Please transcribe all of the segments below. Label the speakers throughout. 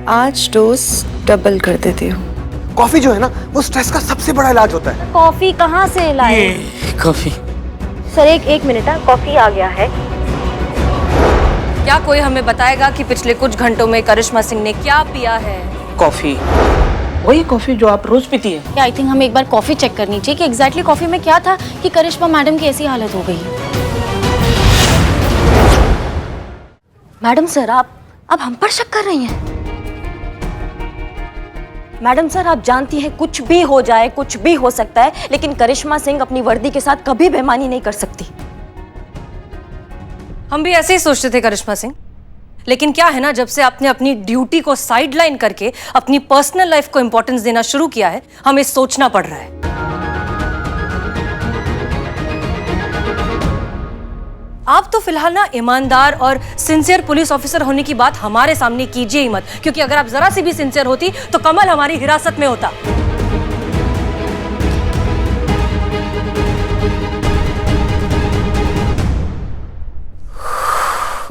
Speaker 1: आज dose double कर देती हूँ।
Speaker 2: कॉफी जो है ना वो स्ट्रेस का सबसे बड़ा इलाज होता है।
Speaker 3: कॉफी कहाँ से लाए?
Speaker 4: कॉफी।
Speaker 3: सर एक मिनट, कॉफी आ गया है।
Speaker 5: क्या कोई हमें बताएगा कि पिछले कुछ घंटों में करिश्मा सिंह ने क्या पिया है?
Speaker 4: कॉफी, वही कॉफी जो आप रोज पीती है।
Speaker 3: आई थिंक हमें एक बार कॉफी चेक करनी चाहिए कि एग्जैक्टली कॉफी में क्या था कि करिश्मा मैडम की ऐसी हालत हो गई। मैडम सर आप अब हम पर शक कर रही हैं? मैडम सर आप जानती हैं कुछ भी हो जाए, कुछ भी हो सकता है, लेकिन करिश्मा सिंह अपनी वर्दी के साथ कभी बेईमानी नहीं कर सकती।
Speaker 5: हम भी ऐसे ही सोचते थे करिश्मा सिंह, लेकिन क्या है ना, जब से आपने अपनी ड्यूटी को साइडलाइन करके अपनी पर्सनल लाइफ को इंपॉर्टेंस देना शुरू किया है, हमें सोचना पड़ रहा है। आप तो फिलहाल ना ईमानदार और सिंसियर पुलिस ऑफिसर होने की बात हमारे सामने कीजिए ही मत, क्योंकि अगर आप जरा सी भी सिंसियर होती तो कमल हमारी हिरासत में होता।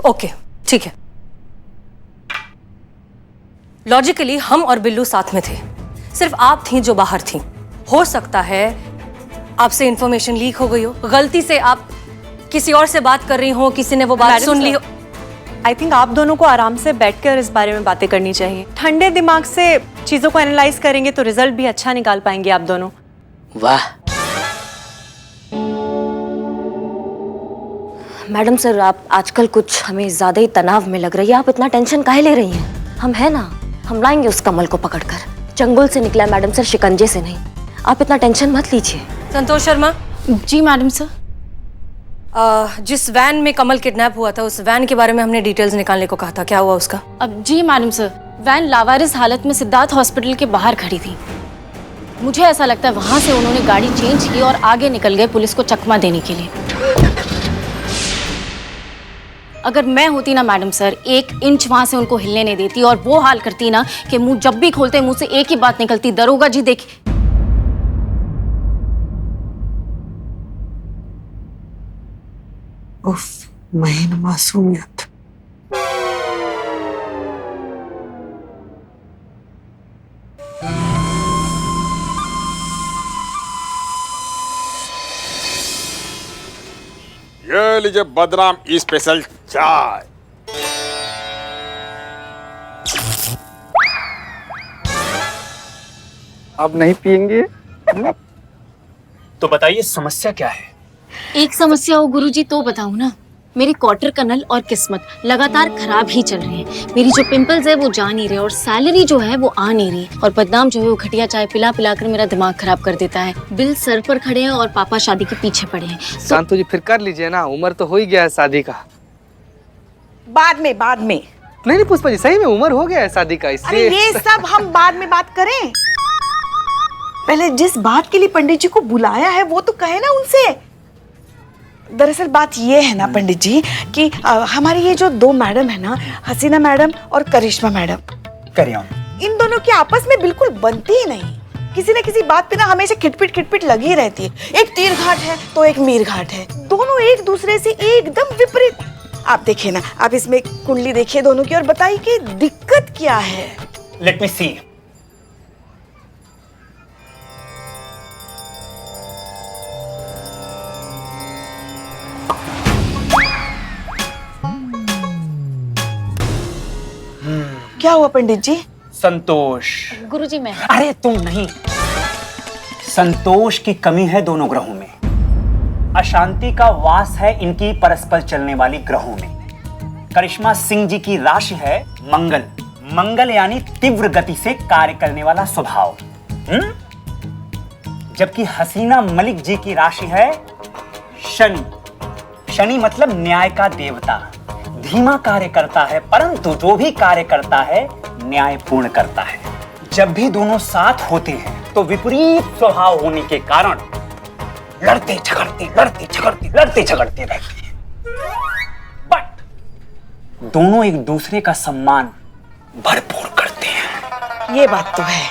Speaker 5: ओके, ठीक है। लॉजिकली हम और बिल्लू साथ में थे, सिर्फ आप थी जो बाहर थी। हो सकता है आपसे इंफॉर्मेशन लीक हो गई हो, गलती से आप किसी और से बात कर रही हो, किसी ने वो बात सुन ली हो।
Speaker 1: आई थिंक आप दोनों को आराम से बैठकर इस बारे में बातें करनी चाहिए। ठंडे दिमाग से चीजों को एनालाइज करेंगे तो रिजल्ट भी अच्छा निकाल पाएंगे आप दोनों।
Speaker 4: वाह।
Speaker 3: मैडम सर आप आजकल कुछ हमें ज्यादा ही तनाव में लग रही है। आप इतना टेंशन काहे ले रही हैं? हम है ना, हम लाएंगे उस कमल को पकड़कर। चंगुल से निकला मैडम सर, शिकंजे से नहीं। आप इतना टेंशन मत लीजिए।
Speaker 5: संतोष शर्मा।
Speaker 3: जी मैडम सर।
Speaker 5: जिस वैन में कमल किडनैप हुआ था, उस वैन के बारे में हमने डिटेल्स निकालने को कहा था, क्या हुआ उसका?
Speaker 3: अब जी मैडम सर, वैन लावारिस हालत में सिद्धार्थ हॉस्पिटल के बाहर खड़ी थी। मुझे ऐसा लगता है वहां से उन्होंने गाड़ी चेंज की और आगे निकल गए पुलिस को चकमा देने के लिए। अगर मैं होती ना मैडम सर, 1 इंच वहां से उनको हिलने नहीं देती और वो हाल करती ना कि मुंह जब भी खोलते मुंह से एक ही बात निकलती, दरोगा जी देखिए।
Speaker 1: उफ, महीन मासूमियत।
Speaker 6: ये लीजिए बदनाम स्पेशल चाय।
Speaker 2: अब नहीं पियेंगे?
Speaker 4: तो बताइए समस्या क्या है?
Speaker 3: एक समस्या हो गुरुजी तो बताऊं ना। मेरी क्वार्टर का नल और किस्मत लगातार खराब ही चल रही है। मेरी जो पिंपल्स है वो जा नहीं रहे और सैलरी जो है वो आ नहीं रही, और बदनाम जो है वो घटिया चाय पिला पिला कर मेरा दिमाग खराब कर देता है। बिल सर पर खड़े हैं और पापा शादी के पीछे पड़े हैं।
Speaker 7: शांतु जी फिर कर लीजिए ना, उम्र तो हो ही गया है शादी का।
Speaker 8: बाद में
Speaker 7: नहीं पुष्पा जी, सही में उम्र हो गया है शादी का,
Speaker 8: अरे
Speaker 7: इसलिए
Speaker 8: ये सब हम बाद में बात करें। पहले जिस बात के लिए पंडित जी को बुलाया है वो तो कहे ना उनसे। दरअसल बात ये है ना पंडित जी कि हमारी ये जो 2 मैडम है ना, हसीना मैडम और करिश्मा मैडम, इन दोनों की आपस में बिल्कुल बनती ही नहीं। किसी न किसी बात पे ना हमेशा खिटपिट लगी रहती है। एक तीर घाट है तो एक मीर घाट है, दोनों एक दूसरे से एकदम विपरीत। आप देखिए ना, आप इसमें कुंडली देखिए दोनों की और बताइए कि दिक्कत क्या है।
Speaker 4: लेट मी सी।
Speaker 8: क्या हुआ पंडित जी?
Speaker 4: संतोष।
Speaker 3: गुरुजी मैं।
Speaker 4: अरे तुम नहीं, संतोष की कमी है दोनों ग्रहों में। अशांति का वास है इनकी परस्पर चलने वाली ग्रहों में। करिश्मा सिंह जी की राशि है मंगल। मंगल यानी तीव्र गति से कार्य करने वाला स्वभाव। जबकि हसीना मलिक जी की राशि है शनि। शनि मतलब न्याय का देवता। धीमा कार्य करता है, परंतु जो भी कार्य करता है न्यायपूर्ण करता है। जब भी दोनों साथ होते हैं तो विपरीत स्वभाव होने के कारण लड़ते झगड़ते रहते हैं। बट दोनों एक दूसरे का सम्मान भरपूर करते हैं।
Speaker 8: ये बात तो है।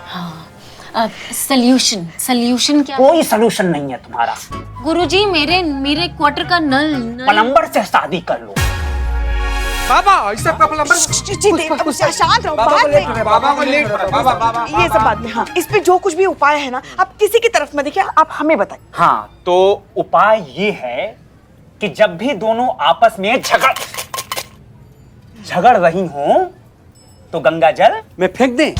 Speaker 3: हाँ, सल्यूशन क्या?
Speaker 4: कोई सलूशन नहीं है तुम्हारा।
Speaker 3: गुरुजी मेरे क्वार्टर का नल
Speaker 4: प्लम्बर से शादी कर लो।
Speaker 7: बाबा इससे आपका प्लम्बर
Speaker 8: शांत रहो, बाद में
Speaker 7: बाबा को लेट बाबा
Speaker 8: ये सब बाद में। हाँ, इस पे जो कुछ भी उपाय है ना, आप किसी की तरफ मत देखिए, आप हमें बताइए।
Speaker 4: हाँ, तो उपाय ये है कि जब भी दोनों आपस में झगड़ रही हो तो गंगा जल
Speaker 2: मैं फेंक दें?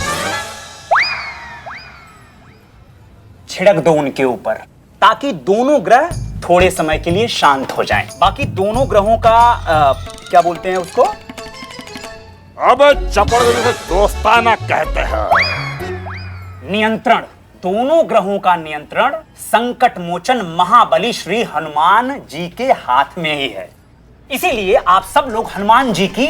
Speaker 4: छिड़क दो उनके ऊपर, ताकि दोनों ग्रह थोड़े समय के लिए शांत हो जाएं। बाकी दोनों ग्रहों का क्या बोलते हैं उसको,
Speaker 6: अब चपड़गंज से दोस्ताना कहते हैं।
Speaker 4: नियंत्रण। दोनों ग्रहों का नियंत्रण संकट मोचन महाबली श्री हनुमान जी के हाथ में ही है। इसीलिए आप सब लोग हनुमान जी की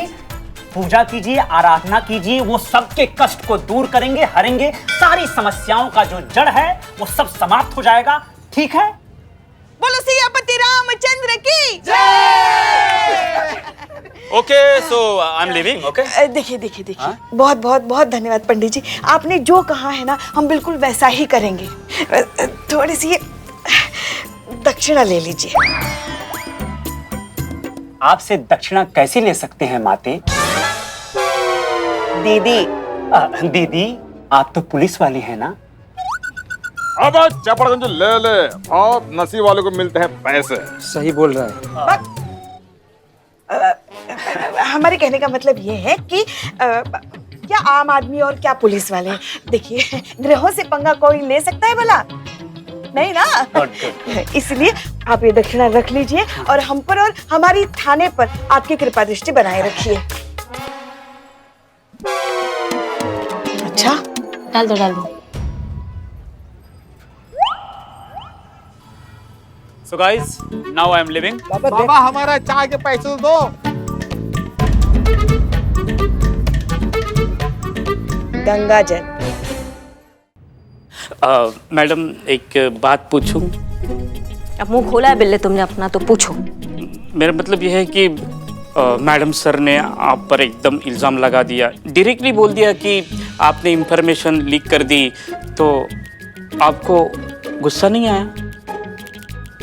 Speaker 4: पूजा कीजिए, आराधना कीजिए, वो सबके कष्ट को दूर करेंगे, हरेंगे। सारी समस्याओं का जो जड़ है वो सब समाप्त हो जाएगा। ठीक है?
Speaker 8: बोलो सियापति रामचंद्र की
Speaker 4: okay, so I am living. Okay,
Speaker 8: देखिए बहुत बहुत बहुत धन्यवाद पंडित जी, आपने जो कहा है ना हम बिल्कुल वैसा ही करेंगे। थोड़ी सी दक्षिणा ले लीजिए।
Speaker 4: आपसे दक्षिणा कैसे ले सकते हैं माते? दीदी आप तो पुलिस वाली है ना?
Speaker 6: अब चपड़गंज ले ले, बहुत नसीब वालों को मिलते हैं पैसे।
Speaker 2: सही बोल रहा है।
Speaker 8: हमारे कहने का मतलब ये है कि क्या आम आदमी और क्या पुलिस वाले, देखिए ग्रहों से पंगा कोई ले सकता है भला? नहीं ना। इसलिए आप ये दक्षिणा रख लीजिए और हम पर और हमारी थाने पर आपकी कृपा दृष्टि बनाए रखिए। अच्छा,
Speaker 3: डाल दो।
Speaker 4: So guys, now I am leaving.
Speaker 6: बाबा हमारा चाय के पैसे तो दो।
Speaker 8: गंगा जल।
Speaker 9: मैडम एक बात पूछूं?
Speaker 5: अब मुंह खोला है बिल्ले तुमने अपना, तो पूछो।
Speaker 9: मेरा मतलब यह है कि मैडम सर ने आप पर एकदम इल्ज़ाम लगा दिया, डायरेक्टली बोल दिया कि आपने इंफॉर्मेशन लीक कर दी, तो आपको गुस्सा नहीं आया?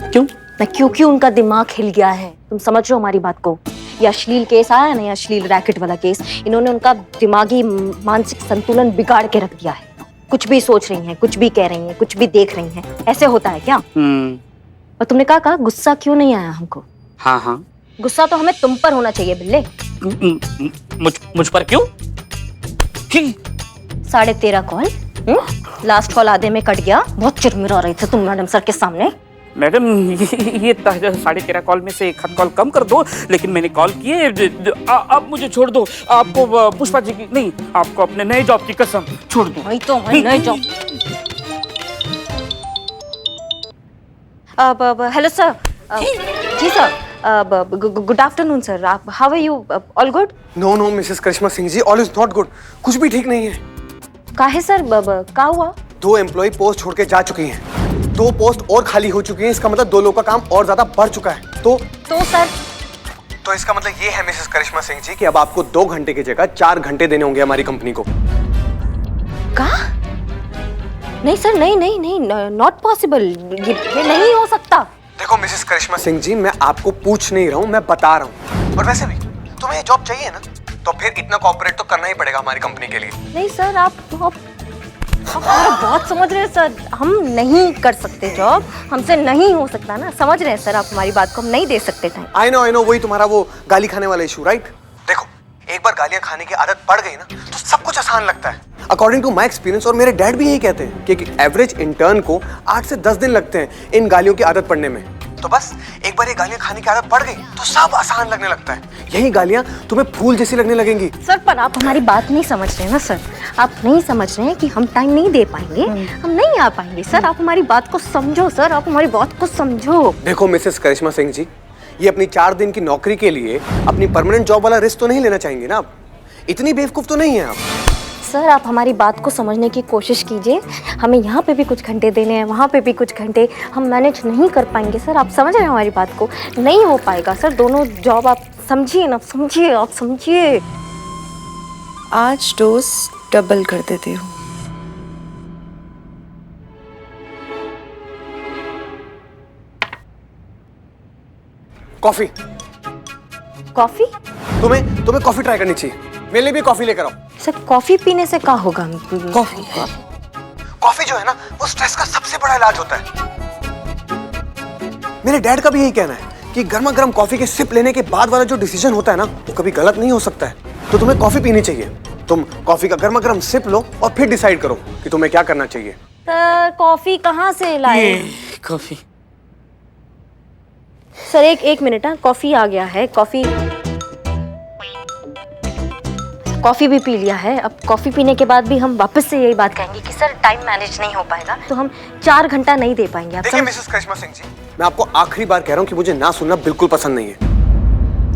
Speaker 9: क्यों?
Speaker 3: क्योंकि उनका दिमाग हिल गया है। तुम समझ रहे हो हमारी बात को? ये अश्लील केस आया ना, ये अश्लील रैकेट वाला केस, इन्होंने उनका दिमागी मानसिक संतुलन बिगाड़ के रख दिया है। कुछ भी सोच रही हैं, कुछ भी कह रही हैं, कुछ भी देख रही हैं। ऐसे होता है क्या? और तुमने कहा गुस्सा क्यों नहीं आया हमको?
Speaker 9: हाँ।
Speaker 3: गुस्सा तो हमें तुम पर होना चाहिए बिल्ले।
Speaker 9: मुझ पर क्यों?
Speaker 3: 13.5 कॉल, लास्ट कॉल आधे में कट गया। बहुत चिरमिरा रहे थे तुम मैडम सर के सामने।
Speaker 9: मैडम ये 13.5 कॉल में से 1 कॉल कम कर दो, लेकिन मैंने कॉल किए। अब मुझे छोड़ दो। आपको पुष्पा जी की नहीं, आपको अपने नए जॉब की कसम, छोड़ दो।
Speaker 3: वही तो नए जॉब। Hello sir. जी सर, गुड आफ्टरनून सर। आप how are you? All good?
Speaker 2: No Mrs Karishma Singh ji, all is not good. कुछ भी ठीक नहीं है।
Speaker 3: काहे सर, क्या हुआ?
Speaker 2: 2 एम्प्लॉय पोस्ट छोड़ के जा चुकी हैं। 2 पोस्ट और खाली हो चुकी हैं। इसका मतलब 2 लोगों का काम और ज्यादा बढ़ चुका है। तो
Speaker 3: सर,
Speaker 2: तो इसका मतलब ये है मिसेस करिश्मा सिंह जी कि अब आपको 2 घंटे की जगह 4 घंटे देने होंगे हमारी कंपनी को।
Speaker 3: का? नहीं सर, नहीं, नॉट पॉसिबल। ये नहीं हो सकता।
Speaker 2: देखो मिसेस करिश्मा सिंह जी, मैं आपको पूछ नहीं रहा हूँ, मैं बता रहा हूँ। और वैसे भी तुम्हें ये जॉब चाहिए ना, तो फिर इतना कोऑपरेट तो करना ही पड़ेगा हमारी कंपनी के लिए।
Speaker 3: नहीं सर, आप बहुत समझ रहे हैं सर। हम नहीं कर सकते जॉब, हमसे नहीं हो सकता ना। समझ रहे हैं सर आप हमारी बात को, हम नहीं दे सकते टाइम।
Speaker 2: आई नो, वही तुम्हारा वो गाली खाने वाला इशू, राइट? देखो, एक बार गालियां खाने की आदत पड़ गई ना, तो सब कुछ आसान लगता है। अकॉर्डिंग टू माई एक्सपीरियंस, और मेरे डैड भी यही कहते हैं कि एवरेज इंटर्न को 8 से 10 दिन लगते हैं इन गालियों की आदत पड़ने में। तो बस एक बार ये गालियां खाने की आदत पड़ गई तो सब आसान लगने लगता है। यही गालियां तुम्हें फूल जैसी लगने लगेंगी।
Speaker 3: सर, पर आप हमारी बात नहीं समझ रहे हैं ना सर। आप नहीं समझ रहे हैं कि हम टाइम नहीं दे पाएंगे, हम नहीं आ पाएंगे। सर, आप हमारी बात को समझो। सर, आप हमारी बात को समझो।
Speaker 2: देखो मिसेस करिश्मा सिंह जी, ये अपनी 4 दिन की नौकरी के लिए अपनी परमानेंट जॉब वाला रिस्क तो नहीं लेना चाहेंगे ना आप? इतनी बेवकूफ तो नहीं है आप।
Speaker 3: सर, आप हमारी बात को समझने की कोशिश कीजिए। हमें यहाँ पे भी कुछ घंटे देने हैं, वहाँ पे भी कुछ घंटे। हम मैनेज नहीं कर पाएंगे सर। आप समझ रहे हैं हमारी बात को? नहीं हो पाएगा सर। दोनों जॉब आप समझिए ना, आप समझिए।
Speaker 1: आज डोज डबल कर देती हूँ।
Speaker 2: कॉफी।
Speaker 1: कॉफी?
Speaker 2: तुम्हें कॉफी ट्राई करनी चाहिए। मेरे लिए भी कॉफी लेकर आओ।
Speaker 1: सर कॉफी पीने से क्या होगा?
Speaker 2: कॉफी जो है ना वो स्ट्रेस का सबसे बड़ा इलाज होता है। मेरे डैड का भी यही कहना है कि गर्मा गर्म कॉफी के सिप लेने के बाद वाला जो डिसीजन होता है ना वो कभी गलत नहीं हो सकता है। तो तुम्हें कॉफी पीनी चाहिए। तुम कॉफी का गर्मा गर्म सिप लो और फिर डिसाइड करो कि तुम्हें क्या करना चाहिए।
Speaker 1: सर कॉफी कहाँ से लाए?
Speaker 9: कॉफी।
Speaker 1: सर एक मिनट, कॉफी आ गया है। कॉफी भी पी लिया है। अब कॉफी पीने के बाद भी हम वापस से यही बात कहेंगे कि सर टाइम मैनेज नहीं हो पाएगा, तो हम 4 घंटा नहीं दे पाएंगे। आप
Speaker 2: देखिए मिसेस करिश्मा सिंह जी, मैं आपको आखिरी बार कह रहा हूँ कि मुझे ना सुनना बिल्कुल पसंद नहीं है।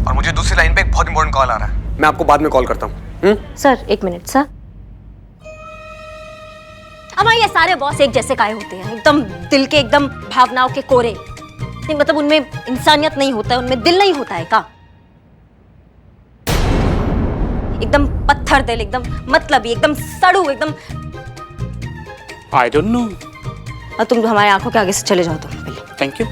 Speaker 2: और मुझे दूसरी लाइन पे एक बहुत इंपॉर्टेंट कॉल आ रहा है, मैं आपको बाद में कॉल करता हूँ।
Speaker 1: Sir 1 minute sir. हमारे ये सारे बॉस एक जैसे काहे होते हैं? एकदम दिल के, एकदम भावनाओं के कोरे। नहीं मतलब उनमें इंसानियत नहीं होता है, उनमें दिल नहीं होता है का? एकदम पत्थर दिल, एकदम मतलबी, एकदम सड़ू, एकदम।
Speaker 9: I don't know.
Speaker 1: तुम हमारे आंखों के आगे से चले जाओ तुम।
Speaker 9: Thank you.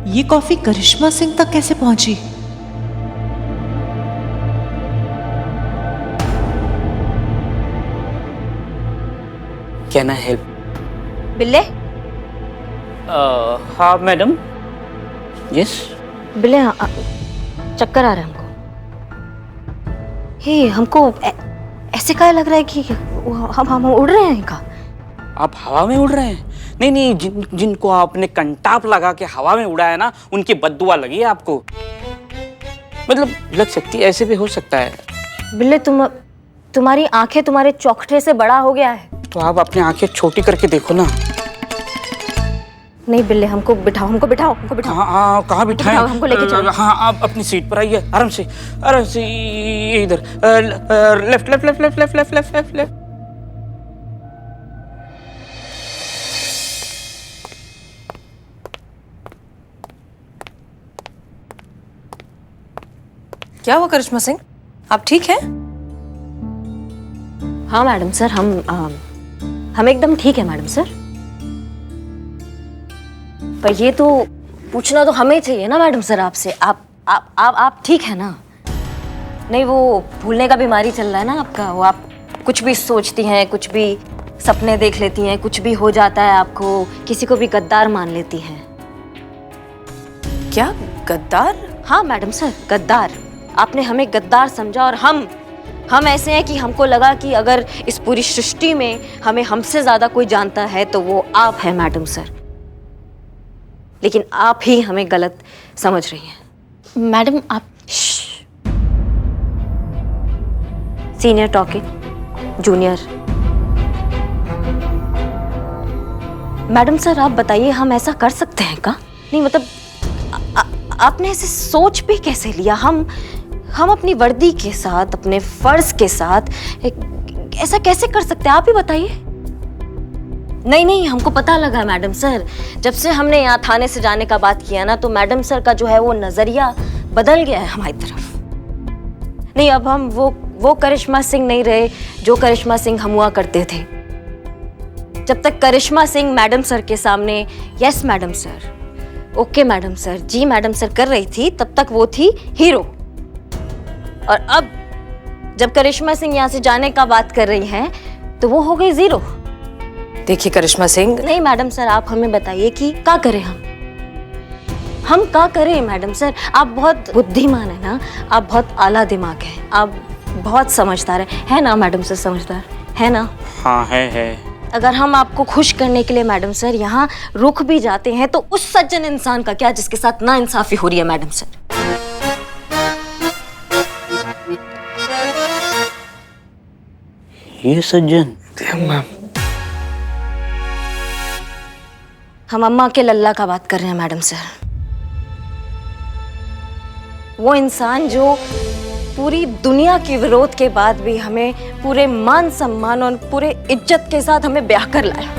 Speaker 10: ये कॉफी करिश्मा सिंह तक कैसे पहुंची?
Speaker 9: Can I help?
Speaker 1: बिल्ले?
Speaker 9: हाँ मैडम। यस।
Speaker 1: बिल्ले चक्कर आ रहा है हमको। हमको ऐसे क्या लग रहा है कि हम उड़ रहे हैं का?
Speaker 9: आप हवा में उड़ रहे हैं? नहीं, जिनको आपने कंटाप लगा के हवा में उड़ाया ना, उनकी बद्दुआ लगी है आपको। मतलब लग सकती है, ऐसे भी हो सकता है।
Speaker 1: बिल्ले तुम्हारी आंखें तुम्हारे चौखटे से बड़ा हो गया है।
Speaker 9: तो आप अपनी आंखें छोटी करके देखो ना।
Speaker 1: नहीं बिल्ले, हमको बिठाओ।
Speaker 9: हाँ, कहाँ बिठाएं?
Speaker 1: हमको लेके चलो।
Speaker 9: हाँ, आप अपनी सीट पर आइए, आराम से इधर। लेफ्ट।
Speaker 5: क्या हुआ करिश्मा सिंह, आप ठीक हैं?
Speaker 1: हाँ मैडम सर, हम एकदम ठीक है मैडम सर। पर ये तो पूछना तो हमें चाहिए ना मैडम सर आपसे। आप ठीक है ना? नहीं वो भूलने का बीमारी चल रहा है ना आपका। वो आप कुछ भी सोचती हैं, कुछ भी सपने देख लेती हैं, कुछ भी हो जाता है आपको, किसी को भी गद्दार मान लेती हैं।
Speaker 5: क्या गद्दार?
Speaker 1: हाँ मैडम सर, गद्दार। आपने हमें गद्दार समझा और हम ऐसे हैं कि हमको लगा कि अगर इस पूरी सृष्टि में हमें हमसे ज्यादा कोई जानता है तो वो आप हैं मैडम सर। लेकिन आप ही हमें गलत समझ रही हैं।
Speaker 3: मैडम आप
Speaker 1: senior talking junior. Madam sir आप बताइए, हम ऐसा कर सकते हैं का? नहीं मतलब आपने ऐसे सोच भी कैसे लिया? हम अपनी वर्दी के साथ, अपने फर्ज के साथ ऐसा कैसे कर सकते हैं? आप ही बताइए। नहीं, हमको पता लगा मैडम सर, जब से हमने यहाँ थाने से जाने का बात किया ना, तो मैडम सर का जो है वो नजरिया बदल गया है हमारी तरफ। नहीं, अब हम वो करिश्मा सिंह नहीं रहे जो करिश्मा सिंह हम हुआ करते थे। जब तक करिश्मा सिंह मैडम सर के सामने yes madam sir, okay madam sir, जी मैडम सर कर रही थी, तब तक वो थी हीरो। और अब जब करिश्मा सिंह यहाँ से जाने का बात कर रही हैं तो वो हो गई जीरो।
Speaker 5: देखिए करिश्मा सिंह।
Speaker 1: नहीं मैडम सर, आप हमें बताइए कि क्या करें हम क्या करें मैडम सर? आप बहुत बुद्धिमान है ना, आप बहुत आला दिमाग है, आप बहुत समझदार है ना मैडम सर? समझदार है ना?
Speaker 9: हाँ है।
Speaker 1: अगर हम आपको खुश करने के लिए मैडम सर यहाँ रुक भी जाते हैं तो उस सज्जन इंसान का क्या जिसके साथ नाइंसाफी हो रही है मैडम सर?
Speaker 9: ये सज्जन
Speaker 1: हम अम्मा के लल्ला का बात कर रहे हैं मैडम सर। वो इंसान जो पूरी दुनिया के विरोध के बाद भी हमें पूरे मान सम्मान और पूरे इज्जत के साथ हमें ब्याह कर लाया,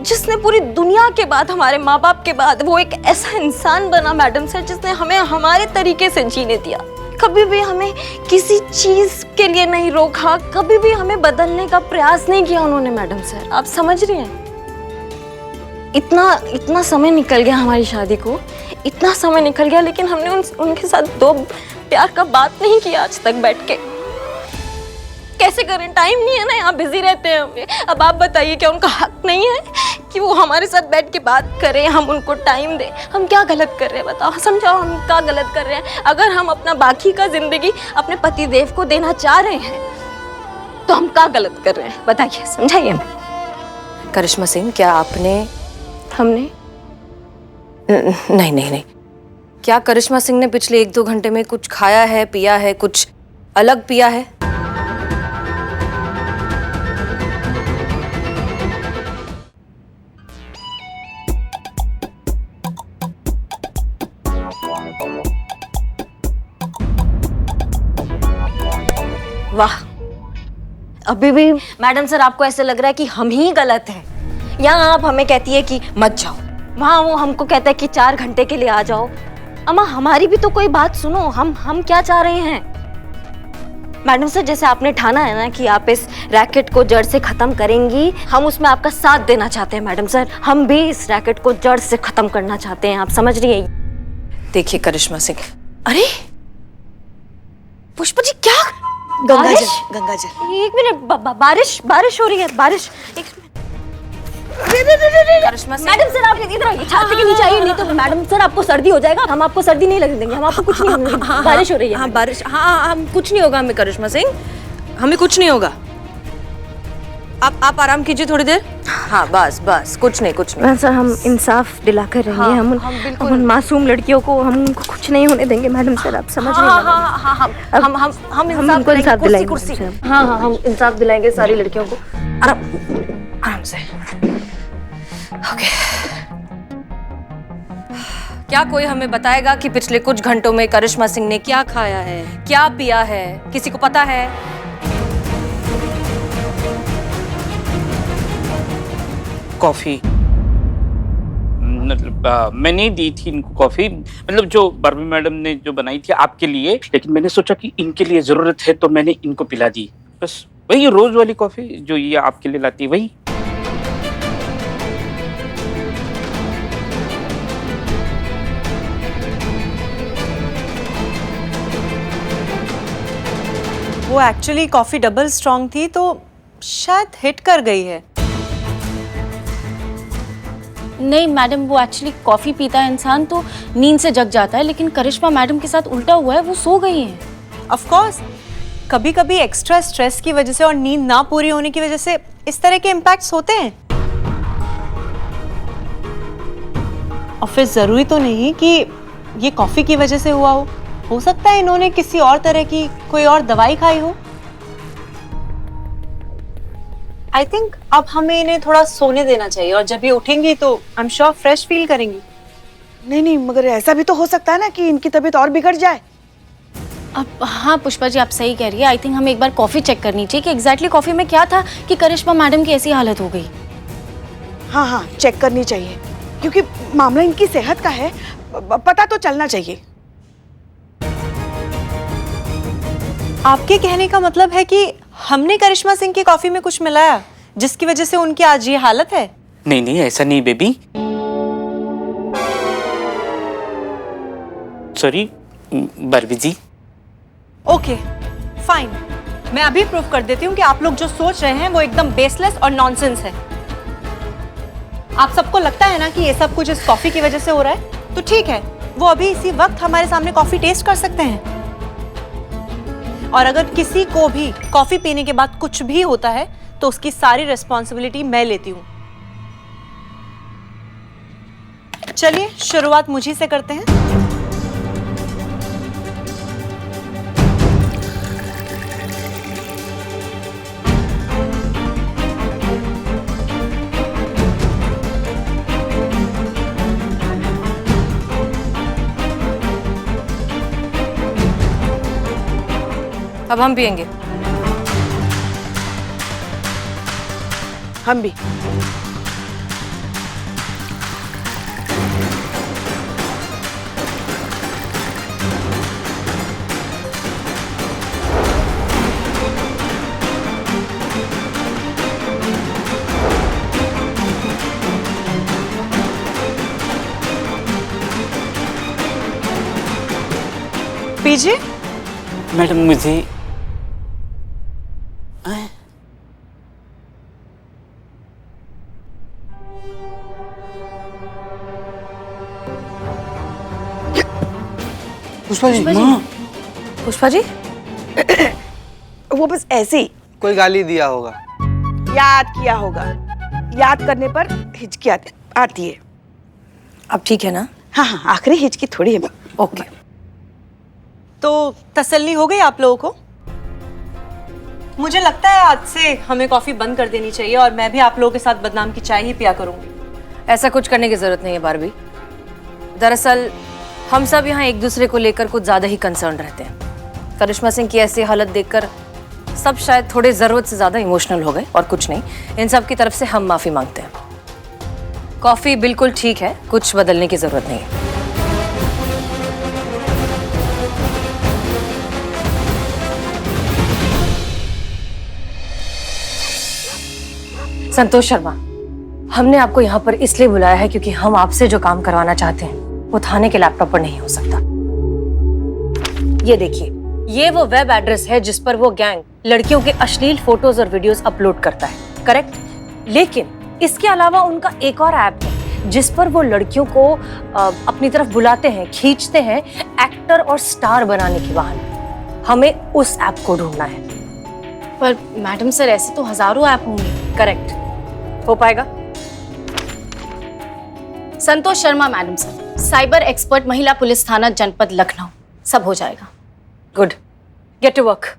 Speaker 1: जिसने पूरी दुनिया के बाद, हमारे माँ बाप के बाद, वो एक ऐसा इंसान बना मैडम सर जिसने हमें हमारे तरीके से जीने दिया। कभी भी हमें किसी चीज के लिए नहीं रोका, कभी भी हमें बदलने का प्रयास नहीं किया उन्होंने मैडम सर। आप समझ रही हैं? इतना समय निकल गया हमारी शादी को, इतना समय निकल गया, लेकिन हमने उनके साथ दो प्यार का बात नहीं किया आज तक बैठ के। कैसे करें? टाइम नहीं है ना, यहाँ बिजी रहते हैं हमें। अब आप बताइए, क्या उनका हक नहीं है कि वो हमारे साथ बैठ के बात करें, हम उनको टाइम दें? हम क्या गलत कर रहे हैं बताओ, समझाओ हम क्या गलत कर रहे हैं? अगर हम अपना बाकी का जिंदगी अपने पति देव को देना चाह रहे हैं तो हम क्या गलत कर रहे हैं बताइए, समझाइए हमें।
Speaker 5: करिश्मा सिंह, क्या आपने
Speaker 1: हमने
Speaker 5: नहीं नहीं नहीं, क्या करिश्मा सिंह ने पिछले 1-2 घंटे में कुछ खाया है, पिया है, कुछ अलग पिया है?
Speaker 1: वाह, अभी भी मैडम सर आपको ऐसे लग रहा है कि हम ही गलत हैं। यहाँ आप हमें कहती है कि मत जाओ, वहाँ वो हमको कहता है कि 4 घंटे के लिए आ जाओ। अम्मा हमारी भी तो कोई बात सुनो, हम क्या चाह रहे हैं? मैडम सर, जैसे आपने ठाना है ना कि आप इस रैकेट को जड़ से खत्म करेंगी, हम उसमें आपका साथ देना चाहते हैं मैडम सर। हम भी इस रैकेट को जड़ से खत्म करना चाहते हैं, आप समझ रही है?
Speaker 5: देखिए करिश्मा सिंह,
Speaker 1: अरे पुष्पा जी, क्या
Speaker 8: गंगाजल, गंगाजल।
Speaker 1: एक मिनट, बारिश हो रही है, बारिश। एक
Speaker 5: करिश्मा सिंह,
Speaker 1: मैडम सर, आप इधर आइए, छाती के नीचे आइए, नहीं तो मैडम सर आपको सर्दी हो जाएगा। हम आपको सर्दी नहीं लगने देंगे, हम आपको कुछ नहीं होने देंगे। बारिश हो रही है।
Speaker 5: हाँ बारिश, हाँ हम कुछ नहीं होगा हमें करिश्मा सिंह, हमें कुछ नहीं होगा। आप आराम कीजिए थोड़ी देर। हाँ बस बस, कुछ नहीं।
Speaker 1: सर, हम इंसाफ दिला कर रहेंगे।
Speaker 5: हाँ,
Speaker 1: हम उन मासूम लड़कियों को हम उनको कुछ नहीं होने देंगे मैडम सर, आप समझ रहे हैं?
Speaker 5: हम
Speaker 1: उनको इंसाफ दिलाएंगे।
Speaker 5: कुर्सी।
Speaker 1: हाँ, हम इंसाफ दिलाएंगे सारी लड़कियों को।
Speaker 5: आराम से। ओके, क्या कोई हमें बताएगा कि पिछले कुछ घंटों में करिश्मा सिंह ने क्या खाया है, क्या पिया है? किसी को पता है?
Speaker 9: कॉफी, मतलब मैं नहीं दी थी इनको कॉफी, मतलब जो बर्बी मैडम ने जो बनाई थी आपके लिए, लेकिन मैंने सोचा कि इनके लिए जरूरत है तो मैंने इनको पिला दी। बस वही रोज वाली कॉफी जो ये आपके लिए लाती है, वही।
Speaker 10: वो एक्चुअली कॉफी डबल स्ट्रॉन्ग थी तो शायद हिट कर गई है।
Speaker 3: नहीं मैडम, वो एक्चुअली कॉफी पीता है इंसान तो नींद से जग जाता है, लेकिन करिश्मा मैडम के साथ उल्टा हुआ है, वो सो गई हैं।
Speaker 10: ऑफ कोर्स, कभी कभी एक्स्ट्रा स्ट्रेस की वजह से और नींद ना पूरी होने की वजह से इस तरह के इम्पैक्ट्स होते हैं। और फिर जरूरी तो नहीं कि ये कॉफी की वजह से हुआ हो सकता है इन्होंने किसी और तरह की कोई और दवाई खाई हो। आई थिंक अब हमें इन्हें थोड़ा सोने देना चाहिए, और जब ये उठेंगी तो I am sure fresh feel करेंगी।
Speaker 8: नहीं, मगर ऐसा भी तो हो सकता है ना कि इनकी तबीयत और बिगड़ जाए।
Speaker 3: अब हाँ पुष्पा जी, आप सही कह रही है। आई थिंक हमें एक बार कॉफी चेक करनी चाहिए कि एग्जैक्टली कॉफी में क्या था कि करिश्मा मैडम की ऐसी हालत हो गई।
Speaker 8: हाँ, चेक करनी चाहिए, क्योंकि मामला इनकी सेहत का है, पता तो चलना चाहिए।
Speaker 10: आपके कहने का मतलब है कि हमने करिश्मा सिंह की कॉफी में कुछ मिलाया जिसकी वजह से उनकी आज ये हालत है?
Speaker 9: नहीं, ऐसा नहीं बेबी। सॉरी बर्बी जी।
Speaker 10: ओके फाइन, मैं अभी प्रूफ कर देती हूँ कि आप लोग जो सोच रहे हैं वो एकदम बेसलेस और नॉनसेंस है। आप सबको लगता है ना कि ये सब कुछ इस कॉफी की वजह से हो रहा है, तो ठीक है, वो अभी इसी वक्त हमारे सामने कॉफी टेस्ट कर सकते हैं। और अगर किसी को भी कॉफी पीने के बाद कुछ भी होता है तो उसकी सारी रिस्पॉन्सिबिलिटी मैं लेती हूँ। चलिए शुरुआत मुझी से करते हैं।
Speaker 5: अब हम पिएंगे।
Speaker 8: हम भी।
Speaker 10: लीजिए।
Speaker 9: मैडम मुझे
Speaker 2: पुष्पा जी,
Speaker 5: पुष्पा जी,
Speaker 8: वो बस ऐसे ही
Speaker 2: कोई गाली दिया होगा।
Speaker 8: याद किया होगा, याद करने पर हिचकी आती है।
Speaker 5: अब ठीक है ना?
Speaker 8: हाँ हाँ, आखिरी हिचकी थोड़ी है।
Speaker 5: ओके।
Speaker 10: तो तसल्ली हो गई आप लोगों को? मुझे लगता है आज से हमें कॉफी बंद कर देनी चाहिए और मैं भी आप लोगों के साथ बदनाम की चाय ही पिया करूंगी।
Speaker 5: ऐसा कुछ करने की जरूरत नहीं है बारबी। दरअसल हम सब यहाँ एक दूसरे को लेकर कुछ ज्यादा ही कंसर्न रहते हैं। करिश्मा सिंह की ऐसी हालत देखकर सब शायद थोड़े जरूरत से ज्यादा इमोशनल हो गए, और कुछ नहीं। इन सब की तरफ से हम माफी मांगते हैं। कॉफी बिल्कुल ठीक है, कुछ बदलने की जरूरत नहीं है। संतोष शर्मा, हमने आपको यहाँ पर इसलिए बुलाया है क्योंकि हम आपसे जो काम करवाना चाहते हैं वो थाने के लैपटॉप पर नहीं हो सकता। ये देखिए, ये वो वेब एड्रेस है जिस पर वो गैंग लड़कियों के अश्लील फोटोज और वीडियोस अपलोड करता है, करेक्ट? लेकिन इसके अलावा उनका एक और ऐप है जिस पर वो लड़कियों को अपनी तरफ बुलाते हैं, खींचते हैं एक्टर और स्टार बनाने के बहाने। हमें उस ऐप को ढूंढना है।
Speaker 3: पर मैडम सर, ऐसे तो हजारों ऐप होंगे।
Speaker 5: करेक्ट, हो पाएगा?
Speaker 3: Santosh Sharma madam sir, cyber expert, महिला पुलिस थाना, जनपद लखनऊ। सब हो जाएगा।
Speaker 5: Good, get to work.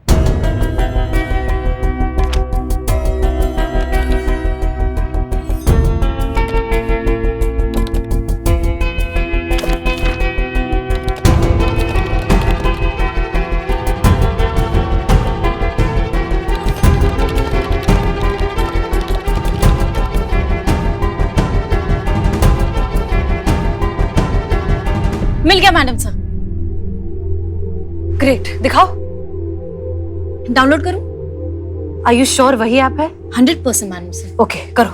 Speaker 3: मिल गया मैडम सर।
Speaker 5: ग्रेट, दिखाओ।
Speaker 3: डाउनलोड करूं?
Speaker 5: आर यू श्योर वही ऐप है?
Speaker 3: 100% मैडम सर।
Speaker 5: ओके, करो।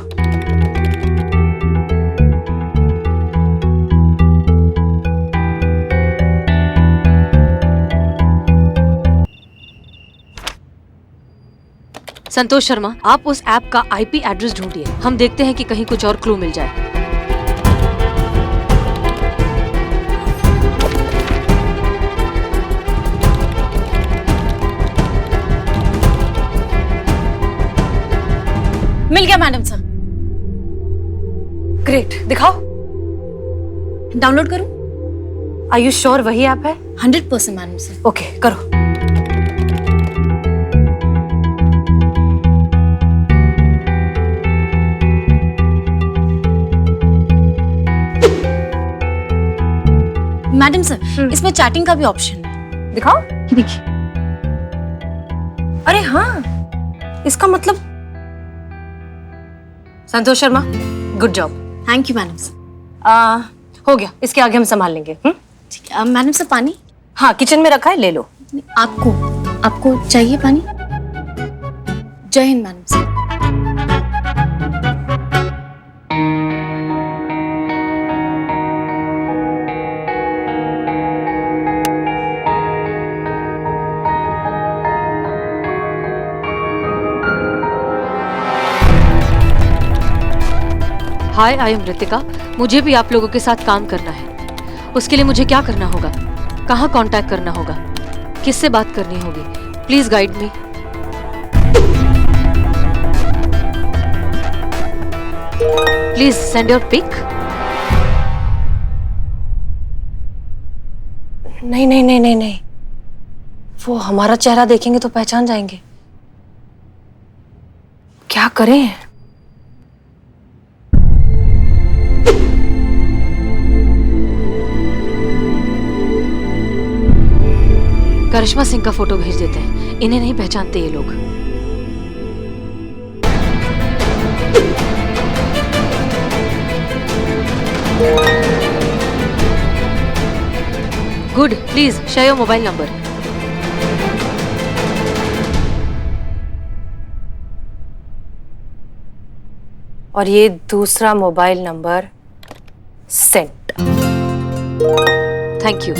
Speaker 11: संतोष शर्मा, आप उस ऐप का आईपी एड्रेस ढूंढिए। हम देखते हैं कि कहीं कुछ और क्लू मिल जाए।
Speaker 3: मिल गया मैडम सर।
Speaker 5: ग्रेट, दिखाओ।
Speaker 3: डाउनलोड करूं?
Speaker 5: आर यू श्योर वही ऐप है?
Speaker 3: 100% मैडम सर।
Speaker 5: ओके, करो।
Speaker 3: मैडम सर, इसमें चैटिंग का भी ऑप्शन है।
Speaker 5: दिखाओ।
Speaker 3: देखिए।
Speaker 5: अरे हाँ, इसका मतलब Santosh Sharma, good job.
Speaker 3: Thank you madam sir.
Speaker 5: हो गया, इसके आगे हम संभाल लेंगे।
Speaker 3: ठीक है। मैडम सर, पानी?
Speaker 5: हाँ, किचन में रखा है, ले लो।
Speaker 3: आपको चाहिए पानी? जय Hind madam sir.
Speaker 11: Hi, I am Ritika. मुझे भी आप लोगों के साथ काम करना है। उसके लिए मुझे क्या करना होगा? कहाँ कांटेक्ट करना होगा? किससे बात करनी होगी? Please guide me. Please send your pic.
Speaker 5: नहीं नहीं नहीं नहीं नहीं, वो हमारा चेहरा देखेंगे तो पहचान जाएंगे। क्या करें?
Speaker 11: करिश्मा सिंह का फोटो भेज देते हैं। इन्हें नहीं पहचानते ये लोग। Good, please share your mobile number.
Speaker 5: और ये दूसरा mobile number send.
Speaker 11: Thank you.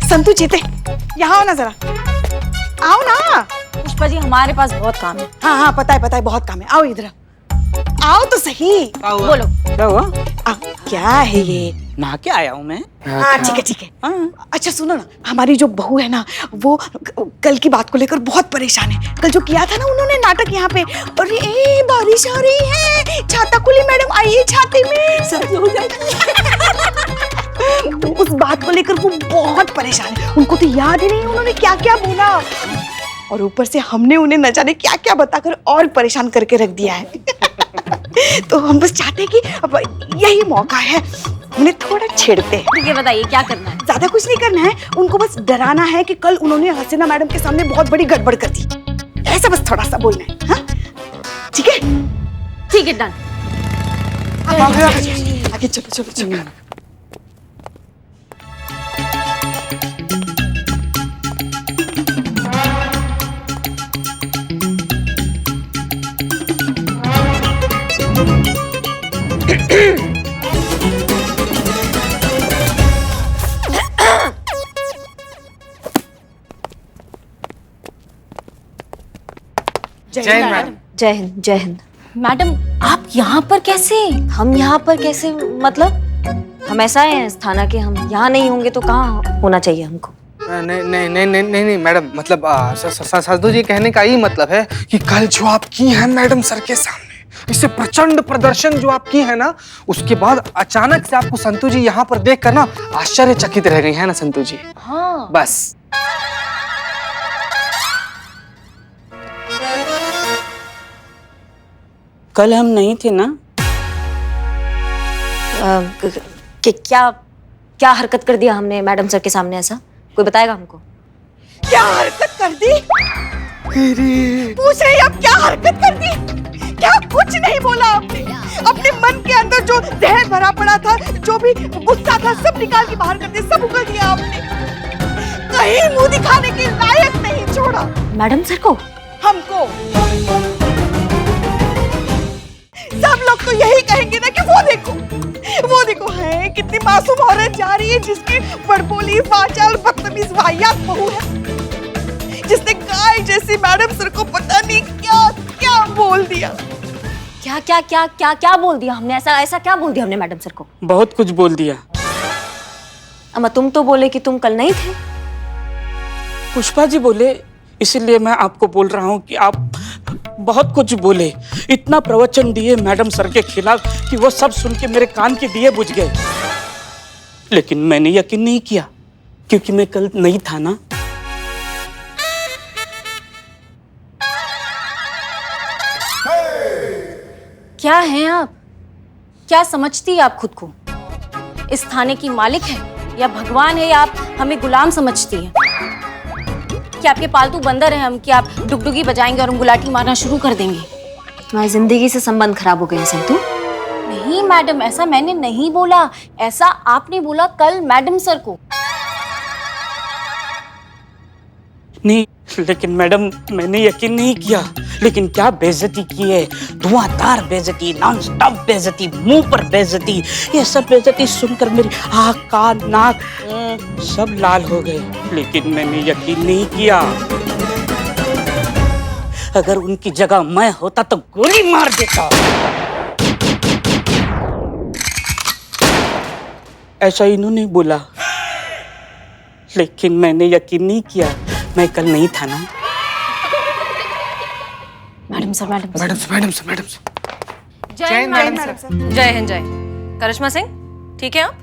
Speaker 8: Santu जीते, यहाँ आओ ना जरा, आओ ना।
Speaker 3: पुष्पा जी हमारे पास बहुत काम है।
Speaker 8: हाँ हाँ पता है बहुत काम है, आओ इधर आओ तो सही।
Speaker 3: बोलो
Speaker 4: क्या हुआ?
Speaker 8: क्या है ये?
Speaker 4: नहा के आया हूँ मैं।
Speaker 8: हाँ ठीक है। अच्छा सुनो ना, हमारी जो बहू है ना वो कल की बात को लेकर बहुत परेशान है। कल जो किया था ना उन्होंने नाटक यहाँ पे, और ये बारिश आ रही है, छाता खुली मैडम आइए छाते में, सब हो जाएगी। उस बात को लेकर वो बहुत परेशान है, उनको तो याद ही नहीं उन्होंने क्या क्या बोला, और ऊपर से हमने उन्हें न जाने क्या क्या बताकर और परेशान करके रख दिया है। तो हम बस चाहते हैं कि अब यही मौका है, उन्हें थोड़ा छेड़ते हैं।
Speaker 3: ठीक है, बताइए क्या करना है?
Speaker 8: ज्यादा कुछ नहीं करना है, उनको बस डराना है कि कल उन्होंने हसीना मैडम के सामने बहुत बड़ी गड़बड़ कर दी, ऐसा बस थोड़ा सा बोलना है। हाँ ठीक है,
Speaker 3: ठीक है, डन।
Speaker 8: आगे चलो।
Speaker 1: जय हिंद।
Speaker 3: मैडम आप यहाँ पर कैसे?
Speaker 1: हम यहाँ पर कैसे मतलब? हम ऐसा है इस थाना के, हम यहाँ नहीं होंगे तो कहाँ होना चाहिए हमको?
Speaker 7: नहीं मैडम, मतलब साधु जी कहने का यही मतलब है कि कल जो आप की है मैडम सर के सामने, इससे प्रचंड प्रदर्शन जो आप की है ना, उसके बाद अचानक से आपको संतू जी यहाँ पर देख कर ना आश्चर्यचकित रह गई है ना संतू जी।
Speaker 3: हाँ
Speaker 7: बस
Speaker 9: कल हम नहीं थे ना?
Speaker 1: क्या हरकत कर दिया हमने मैडम सर के सामने? ऐसा कोई बताएगा हमको?
Speaker 8: क्या हरकत कर दी? पूछ रही अब क्या हरकत कर दी? क्या कुछ नहीं बोला आपने? अपने मन के अंदर जो जहर भरा पड़ा था, जो भी गुस्सा था, सब निकाल के बाहर कर दिया, सब उगल दिया आपने, कहीं मुंह दिखाने के लायक नहीं छोड़ा।
Speaker 1: मैडम सर को?
Speaker 8: हमको। सब लोग तो यही कहेंगे ना कि वो देखो है कितनी मासूम औरत जा रही है, जिसकी बड़बोली, वाचाल, बदतमीज, वाहियात बहू है, जिसने गाय जैसी मैडम सर को पता नहीं क्या क्या बोल दिया।
Speaker 1: क्या बोल दिया हमने? ऐसा क्या बोल दिया हमने मैडम सर को?
Speaker 9: बहुत कुछ बोल दिया।
Speaker 1: अम्मा तुम तो बोले कि तुम कल नहीं थे।
Speaker 9: पुष्पा जी बोले, इसीलिए मैं आपको बोल रहा हूँ कि आप बहुत कुछ बोले, इतना प्रवचन दिए मैडम सर के खिलाफ कि वो सब सुन के मेरे कान के दिए बुझ गए, लेकिन मैंने यकीन नहीं किया क्योंकि मैं कल नहीं था ना।
Speaker 3: क्या हैं आप? क्या समझती है आप खुद को? इस थाने की मालिक है या भगवान है, या आप हमें गुलाम समझती हैं? कि आपके पालतू बंदर हैं हम, कि आप डुगडुगी बजाएंगे और हम गुलाटी मारना शुरू कर देंगे?
Speaker 1: तुम्हारी जिंदगी से संबंध खराब हो गए संतू।
Speaker 3: नहीं मैडम, ऐसा मैंने नहीं बोला, ऐसा आपने बोला कल मैडम सर को।
Speaker 9: नहीं, लेकिन मैडम मैंने यकीन नहीं किया, लेकिन क्या बेइज्जती की है, धुआंधार बेइज्जती, नॉन स्टॉप बेइज्जती, मुंह पर बेइज्जती। ये सब बेइज्जती सुनकर मेरी आँख, कान, नाक सब लाल हो गए, लेकिन मैंने यकीन नहीं किया। अगर उनकी जगह मैं होता तो गोली मार देता। ऐसा इन्होंने बोला, लेकिन मैंने यकीन नहीं किया। मैं कल नहीं था ना।
Speaker 3: Madam sir.
Speaker 5: जय हिंद मैडम सर। जय हिंद। करिश्मा सिंह, ठीक है आप?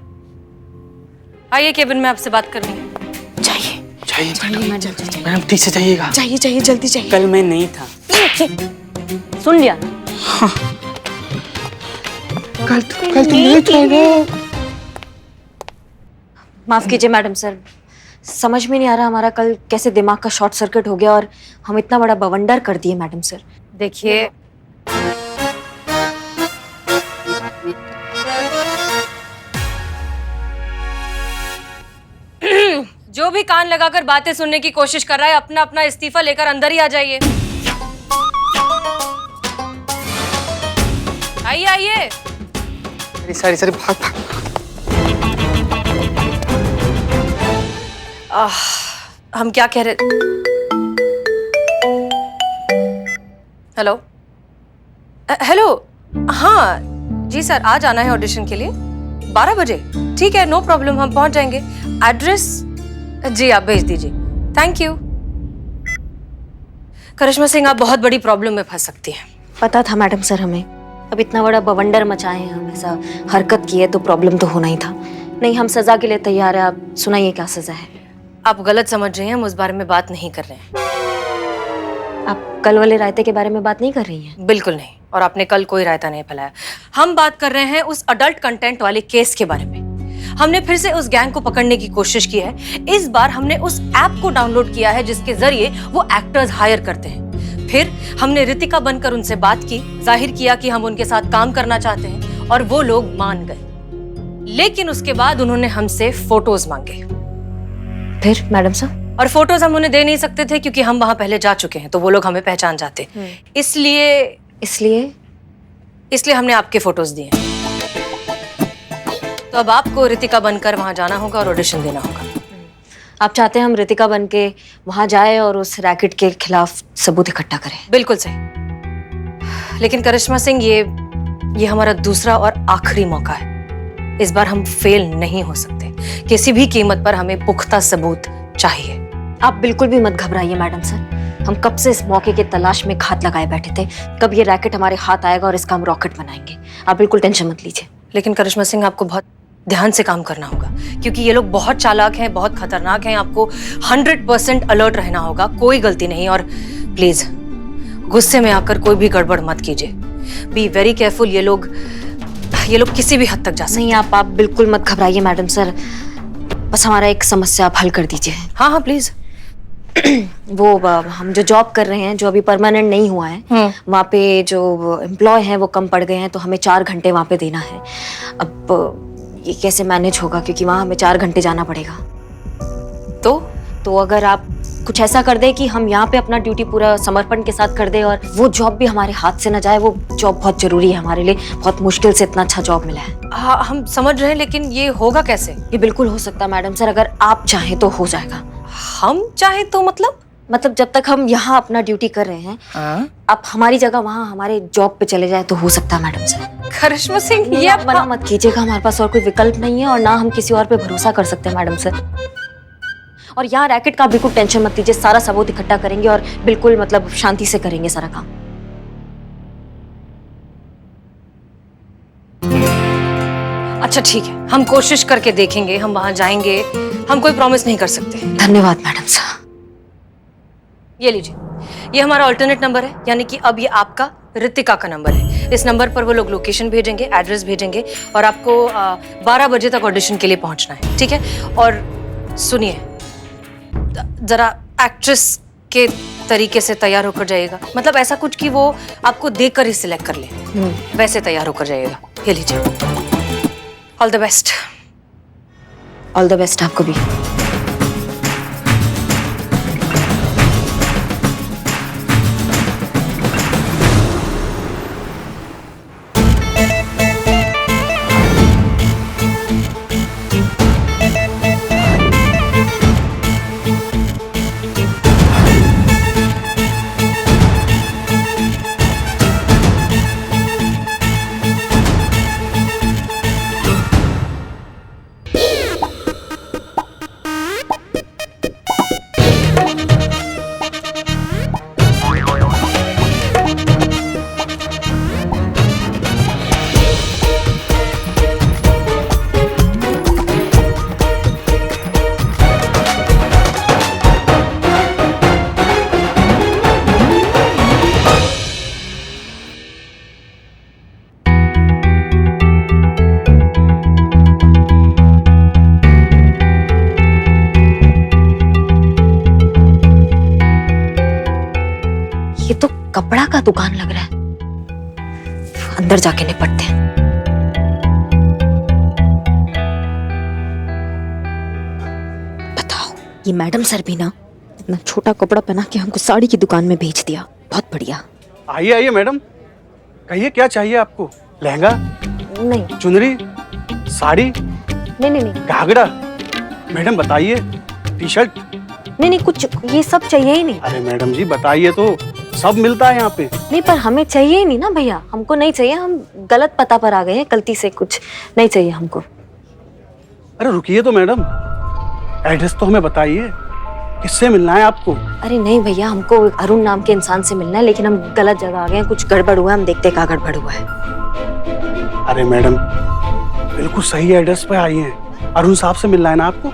Speaker 5: आइए केबिन में आपसे बात करनी है।
Speaker 8: चाहिए
Speaker 7: मैडम ठीक से जाइएगा।
Speaker 8: चाहिए जल्दी चाहिए।
Speaker 9: कल मैं नहीं था।
Speaker 1: सुन लिया?
Speaker 7: हाँ। कल तुम नहीं थे।
Speaker 1: माफ कीजिए मैडम सर, समझ में नहीं आ रहा हमारा कल कैसे दिमाग का शॉर्ट सर्किट हो गया और हम इतना बड़ा बवंडर कर दिए मैडम सर।
Speaker 5: देखिए, जो भी कान लगाकर बातें सुनने की कोशिश कर रहा है, अपना अपना इस्तीफा लेकर अंदर ही आ जाइए। आइए।
Speaker 7: सारी भाग।
Speaker 5: हम क्या कह रहे? हेलो हेलो, हाँ जी सर, आज आना है ऑडिशन के लिए 12 बजे। ठीक है, नो प्रॉब्लम, हम पहुंच जाएंगे। एड्रेस जी आप भेज दीजिए। Thank you. करिश्मा सिंह, आप बहुत बड़ी प्रॉब्लम में फंस सकती हैं।
Speaker 1: पता था मैडम सर हमें, अब इतना बड़ा बवंडर मचाए हैं हम, ऐसा हरकत की है तो प्रॉब्लम तो होना ही था। नहीं, हम सजा के लिए तैयार है, आप सुनाइए क्या सजा है।
Speaker 5: आप गलत समझ रही हैं, हम उस बारे में बात नहीं कर रहे हैं।
Speaker 1: आप कल वाले रायते के बारे में बात नहीं कर रही हैं?
Speaker 5: बिल्कुल नहीं, और आपने कल कोई रायता नहीं फैलाया। हम बात कर रहे हैं उस अडल्ट कंटेंट वाले केस के बारे में। हमने फिर से उस गैंग को पकड़ने की कोशिश की है। इस बार हमने उस ऐप को डाउनलोड किया है जिसके जरिए वो एक्टर्स हायर करते हैं। फिर हमने रितिका बनकर उनसे बात की, जाहिर किया कि हम उनके साथ काम करना चाहते हैं, और वो लोग मान गए। लेकिन उसके बाद उन्होंने हमसे फोटोज मांगे।
Speaker 1: फिर मैडम साहब?
Speaker 5: और फोटोज हम उन्हें दे नहीं सकते थे क्योंकि हम वहां पहले जा चुके हैं, तो वो लोग हमें पहचान जाते। इसलिए हमने आपके फोटोज दिए। तो अब आपको रितिका बनकर वहां जाना होगा और ऑडिशन देना होगा।
Speaker 1: आप चाहते हैं हम रितिका बनके वहां जाए और उस रैकेट के खिलाफ सबूत इकट्ठा करें?
Speaker 5: बिल्कुल सही। लेकिन करिश्मा सिंह, ये हमारा दूसरा और आखिरी मौका है। इस बार हम फेल नहीं हो सकते। किसी भी कीमत पर हमें पुख्ता सबूत चाहिए।
Speaker 1: आप बिल्कुल भी मत घबराइए मैडम सर, हम कब से इस मौके की तलाश में घात लगाए बैठे थे। कब ये रैकेट हमारे हाथ आएगा और इसका हम रॉकेट बनाएंगे। आप बिल्कुल टेंशन मत लीजिए।
Speaker 5: लेकिन करिश्मा सिंह, आपको बहुत ध्यान से काम करना होगा क्योंकि ये लोग बहुत चालाक हैं, बहुत खतरनाक हैं। आपको 100% अलर्ट रहना होगा, कोई गलती नहीं। और प्लीज गुस्से में आकर कोई भी गड़बड़ मत कीजिए। Be very careful. ये लोग किसी भी हद तक जा सकते हैं।
Speaker 1: नहीं, आप बिल्कुल मत घबराइए मैडम सर, बस हमारा एक समस्या आप हल कर दीजिए।
Speaker 5: हाँ हाँ प्लीज।
Speaker 1: वो हम जो जॉब कर रहे हैं, जो अभी परमानेंट नहीं हुआ है, वहाँ पे जो एम्प्लॉय हैं वो कम पड़ गए हैं, तो हमें 4 घंटे वहाँ पे देना है। अब ये कैसे मैनेज होगा, क्योंकि वहाँ हमें 4 घंटे जाना पड़ेगा। तो अगर आप कुछ ऐसा कर दे कि हम यहाँ पे अपना ड्यूटी पूरा समर्पण के साथ कर दे और वो जॉब भी हमारे हाथ से ना जाए। वो जॉब बहुत जरूरी है हमारे लिए, बहुत मुश्किल से इतना अच्छा जॉब मिला है।
Speaker 5: हाँ, हम समझ रहे हैं, लेकिन ये होगा कैसे?
Speaker 1: ये बिल्कुल हो सकता है मैडम सर, अगर आप चाहें तो हो जाएगा।
Speaker 5: हम चाहे तो मतलब
Speaker 1: जब तक हम यहाँ अपना ड्यूटी कर रहे हैं, आप हमारी जगह वहाँ हमारे जॉब पे चले जाए तो हो सकता है मैडम सर।
Speaker 5: करिश्मा सिंह, ये
Speaker 1: आप मना मत कीजिएगा, हमारे पास और कोई विकल्प नहीं है और ना हम किसी और पे भरोसा कर सकते हैं मैडम सर। और यहाँ रैकेट का बिल्कुल टेंशन मत लीजिए, सारा सबूत इकट्ठा करेंगे और बिल्कुल मतलब शांति से करेंगे सारा काम।
Speaker 5: अच्छा ठीक है, हम कोशिश करके देखेंगे, हम वहां जाएंगे। हम कोई प्रॉमिस नहीं कर सकते।
Speaker 1: धन्यवाद मैडम साहब।
Speaker 5: ये लीजिए, ये हमारा अल्टरनेट नंबर है, यानी कि अब ये आपका रितिका का नंबर है। इस नंबर पर वो लोग लोकेशन भेजेंगे, एड्रेस भेजेंगे और आपको 12 बजे तक ऑडिशन के लिए पहुंचना है। ठीक है? और सुनिए, जरा एक्ट्रेस के तरीके से तैयार होकर जाइएगा। मतलब ऐसा कुछ कि वो आपको देखकर ही सिलेक्ट कर ले, वैसे तैयार होकर जाइएगा। ये लीजिए। All the best.
Speaker 1: All the best आपको भी। ये तो कपड़ा का दुकान लग रहा है, अंदर जाके निपटते हैं। बताओ, ये मैडम सर भी ना इतना छोटा कपड़ा पहना के हमको साड़ी की दुकान में भेज दिया। बहुत बढ़िया।
Speaker 2: आइए आइए मैडम, कहिए क्या चाहिए आपको? लहंगा,
Speaker 1: नहीं
Speaker 2: चुनरी, साड़ी,
Speaker 1: नहीं नहीं नहीं।
Speaker 2: घाघरा? मैडम बताइए,
Speaker 12: टी शर्ट।
Speaker 1: नहीं कुछ ये सब चाहिए ही नहीं।
Speaker 12: अरे मैडम जी बताइए तो, सब मिलता है यहाँ पे।
Speaker 1: नहीं पर हमें चाहिए ही नहीं ना भैया, हमको नहीं चाहिए, हम गलत पता पर आ गए हैं गलती से, कुछ नहीं चाहिए हमको।
Speaker 12: अरे रुकिए तो मैडम, एड्रेस तो हमें बताइए, किससे मिलना है आपको?
Speaker 1: अरे नहीं भैया, हमको अरुण नाम के इंसान से मिलना है, लेकिन हम गलत जगह आ गए हैं, कुछ गड़बड़ हुआ है, हम देखते क्या गड़बड़ हुआ है।
Speaker 12: अरे मैडम बिल्कुल सही एड्रेस पे आई हैं, अरुण साहब से मिलना है ना आपको?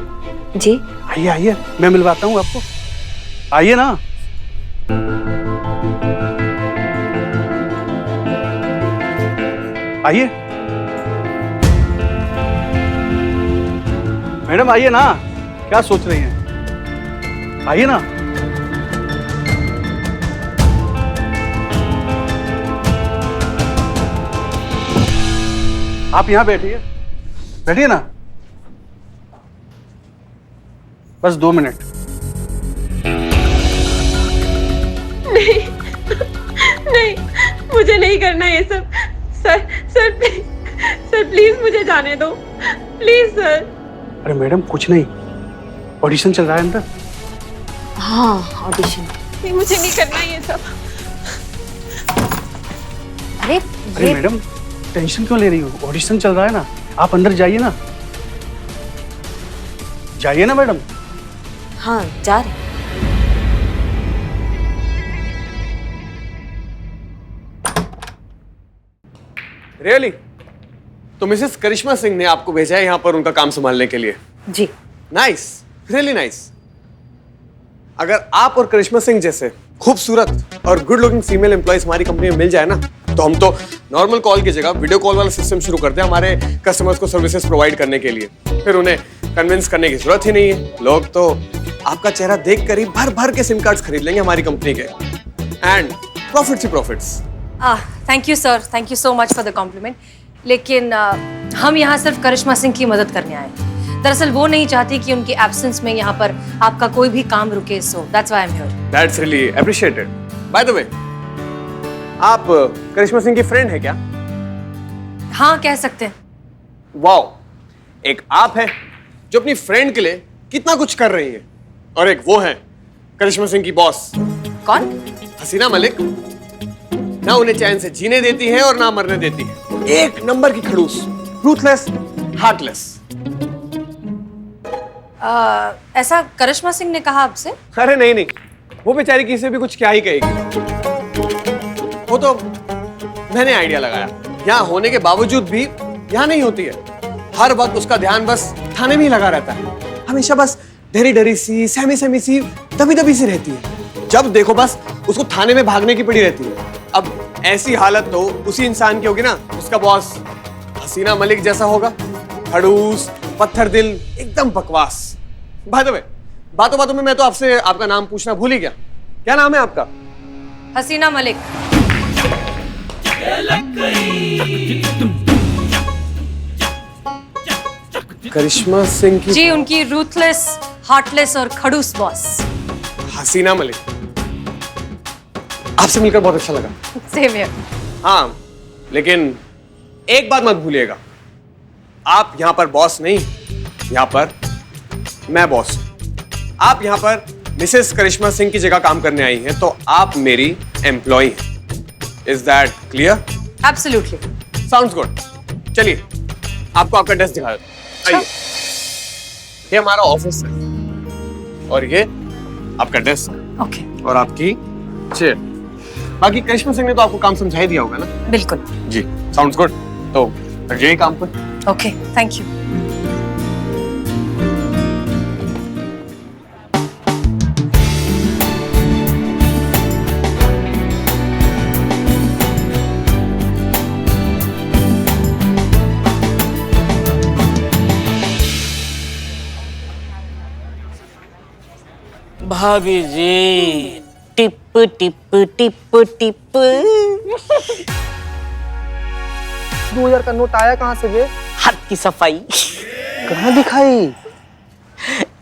Speaker 1: जी
Speaker 12: आइए आइए, मैं मिलवाता हूँ आपको, आइए ना। आइए मैडम, आइए ना, क्या सोच रही हैं? आइए ना। आप यहां बैठिए, बैठिए ना, बस 2 मिनट।
Speaker 13: नहीं, मुझे नहीं करना ये सब। सर प्लीज मुझे जाने दो, प्लीज सर।
Speaker 12: अरे मैडम कुछ नहीं, ऑडिशन चल रहा है अंदर।
Speaker 1: हाँ ऑडिशन।
Speaker 13: नहीं मुझे नहीं करना ये सब।
Speaker 12: अरे मैडम टेंशन क्यों ले रही हो, ऑडिशन चल रहा है ना, आप अंदर जाइए ना, जाइए ना मैडम।
Speaker 1: हाँ जा रहे।
Speaker 2: रियली? तो मिसेस करिश्मा सिंह ने आपको भेजा है यहाँ पर उनका काम संभालने के लिए?
Speaker 1: जी।
Speaker 2: Nice, really nice. अगर आप और करिश्मा सिंह जैसे खूबसूरत और गुड लुकिंग फीमेल एम्प्लॉइज हमारी कंपनी में मिल जाए ना, तो हम तो नॉर्मल कॉल की जगह वीडियो कॉल वाला सिस्टम शुरू करते हैं हमारे कस्टमर्स को सर्विसेज प्रोवाइड करने के लिए। फिर उन्हें कन्विंस करने की जरूरत ही नहीं है, लोग तो आपका चेहरा देख कर ही भर भर के सिम कार्ड्स खरीद लेंगे हमारी कंपनी के। एंड प्रॉफिट्स ही profits.
Speaker 5: Thank you sir, thank you so much for the compliment. लेकिन हम यहाँ सिर्फ करिश्मा सिंह की मदद करने आए हैं। दरअसल वो नहीं चाहती कि उनकी एब्सेंस में यहाँ पर आपका कोई भी काम रुके, so that's why I am here.
Speaker 2: That's really appreciated. By the way, आप करिश्मा सिंह की फ्रेंड है क्या?
Speaker 5: हाँ कह सकते हैं।
Speaker 2: वाओ, एक आप है जो अपनी फ्रेंड के लिए कितना कुछ कर रही है, और एक वो है करिश्मा सिंह की बॉस।
Speaker 5: कौन?
Speaker 2: हसीना मलिक। ना उन्हें चैन से जीने देती है और ना मरने देती है। एक नंबर की खड़ूस, रूथलेस, हार्टलेस।
Speaker 5: ऐसा करिश्मा सिंह ने कहा आपसे?
Speaker 2: अरे नहीं, वो बेचारी किसी से भी कुछ क्या ही कहेगी। वो तो मैंने आइडिया लगाया, यहाँ होने के बावजूद भी यहाँ नहीं होती है। हर वक्त उसका ध्यान बस थाने में ही लगा रहता है, हमेशा बस डरी डरी सी, सहमी सी, दबी दबी सी रहती है। जब देखो बस उसको थाने में भागने की पड़ी रहती है। अब ऐसी हालत तो उसी इंसान की होगी ना, उसका बॉस हसीना मलिक जैसा होगा, खड़ूस, पत्थर दिल, एकदम बकवास। बाय द वे, बातों बातों में मैं तो आपसे आपका नाम पूछना भूल ही गया। क्या नाम है आपका?
Speaker 5: हसीना मलिक।
Speaker 2: करिश्मा सिंह की
Speaker 5: जी, उनकी रूथलेस, हार्टलेस और खड़ूस बॉस
Speaker 2: हसीना मलिक। आपसे मिलकर बहुत अच्छा लगा।
Speaker 5: Same here.
Speaker 2: हाँ, लेकिन एक बात मत भूलिएगा, आप यहाँ पर बॉस नहीं, यहाँ पर मैं बॉस हूं। आप यहाँ पर मिसेस करिश्मा सिंह की जगह काम करने आई हैं, तो आप मेरी एम्प्लॉय हैं। Is that clear?
Speaker 5: Absolutely.
Speaker 2: Sounds good. चलिए आपको आपका डेस्क दिखा देता हूं। आइए, ये हमारा ऑफिस है और ये आपका डेस्क।
Speaker 5: ओके।
Speaker 2: और आपकी चेयर। बाकी करिश्मा सिंह ने तो आपको काम समझा ही दिया होगा ना?
Speaker 5: बिल्कुल
Speaker 2: जी, साउंड्स गुड। तो कर जाइए काम पर।
Speaker 5: Okay, thank you.
Speaker 9: भाभी जी, टिप टिप टिप टिप।
Speaker 7: 2000 का नोट आया कहाँ से बे?
Speaker 9: हाथ की सफाई।
Speaker 7: कहाँ दिखाई?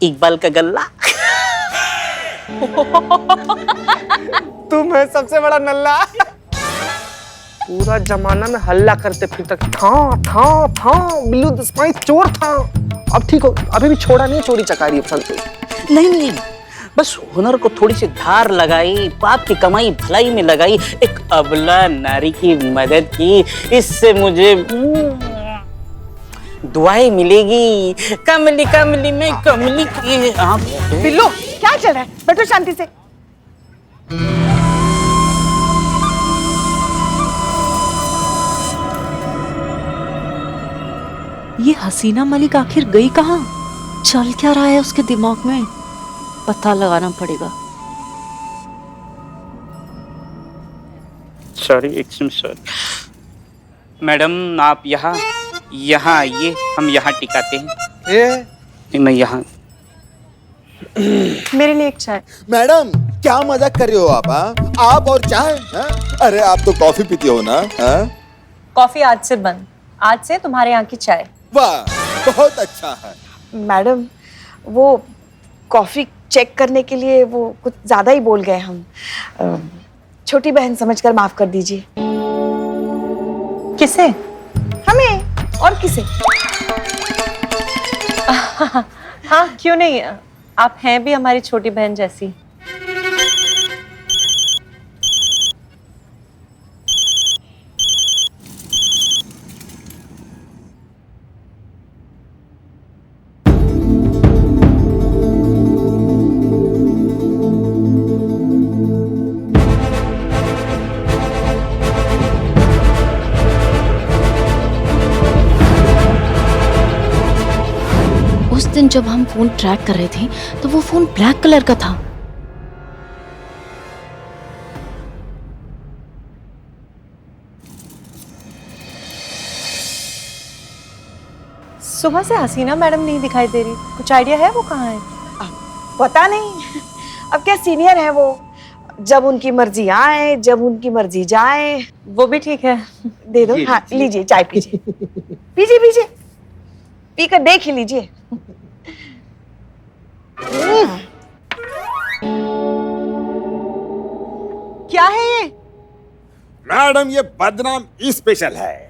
Speaker 9: इकबाल का गल्ला।
Speaker 7: तुम है सबसे बड़ा नल्ला। पूरा जमाना में हल्ला करते फिरता था बिल्लू दसमाई चोर था। अब ठीक हो, अभी भी छोड़ा नहीं चोरी चकारी पसंद से।
Speaker 4: नहीं नहीं, बस हुनर को थोड़ी सी धार लगाई, बाप की कमाई भलाई में लगाई, एक अबला नारी की मदद की, इससे मुझे दुआएं मिलेगी। कमली कमली में कमली की आँख।
Speaker 8: बिल्लू क्या चल रहा है? बैठो शांति से।
Speaker 14: ये हसीना मलिक आखिर गई कहाँ? चल क्या रहा है उसके दिमाग में? पता लगाना पड़ेगा।
Speaker 9: Sorry, excuse sorry. मैडम आप यहाँ आइए, हम यहाँ टिकाते हैं।
Speaker 7: ये
Speaker 9: मैं यहाँ।
Speaker 10: मेरे लिए एक चाय।
Speaker 15: मैडम क्या मजाक कर रहे हो आप? आप और चाय? अरे आप तो कॉफी पीती हो ना?
Speaker 10: कॉफी आज से बंद, आज से तुम्हारे यहाँ की चाय।
Speaker 15: वाह, बहुत अच्छा है।
Speaker 8: मैडम वो कॉफी चेक करने के लिए वो कुछ ज्यादा ही बोल गए हम। छोटी बहन समझकर माफ कर दीजिए।
Speaker 10: किसे?
Speaker 8: हमें और किसे?
Speaker 10: हाँ क्यों नहीं, आप हैं भी हमारी छोटी बहन जैसी।
Speaker 3: उस दिन जब हम फोन ट्रैक कर रहे थे तो वो फोन ब्लैक कलर का था।
Speaker 10: सुबह से हसीना मैडम नहीं दिखाई दे रही, कुछ आइडिया है वो कहाँ है?
Speaker 8: पता नहीं, अब क्या सीनियर है वो, जब उनकी मर्जी आए जब उनकी मर्जी जाए।
Speaker 10: वो भी ठीक है,
Speaker 8: दे दो। हाँ लीजिए चाय पीजिए। पीजिए पीजिए, पीकर देख ही लीजिए।
Speaker 10: क्या है ये?
Speaker 15: मैडम ये बदनाम स्पेशल है।